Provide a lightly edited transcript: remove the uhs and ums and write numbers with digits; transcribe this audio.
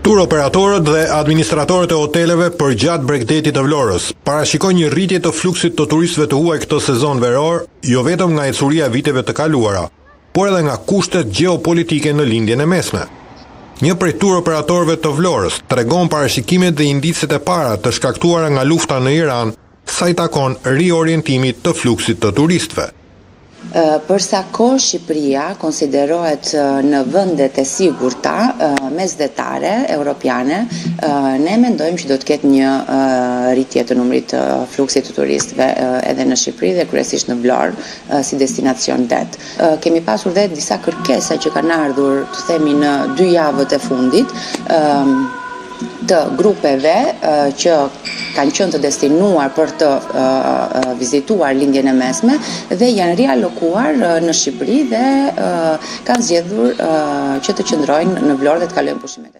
Tur operatorët dhe administratorët e hoteleve përgjatë Bregdetit të Vlorës parashikojnë një rritje të fluksit të turistëve të huaj këtë sezon veror, jo vetëm nga ecuria e viteve të kaluara, por edhe nga kushtet gjeopolitike në lindjen e mesme. Një prej tur operatorëve të Vlorës tregon parashikimet dhe indicet e para të shkaktuara nga lufta në Iran sa i takon riorientimit të fluksit të turistëve. Përsa kohë Shqipëria konsiderohet në vendet e sigurta mesdhetare europiane, ne mendojmë që do të ketë një rritje të numrit të fluksit të turistëve edhe në Shqipëri dhe kryesisht në Vlorë si destinacion det. Kemi pasur dhe disa kërkesa që kanë ardhur, të themi, në 2 javët e fundit, të grupeve që kanë qenë të destinuar për të vizituar lindjen e mesme dhe janë rialokuar në Shqipëri dhe kanë zgjedhur që të qëndrojnë në Vlorë dhe të kalojnë pushimet.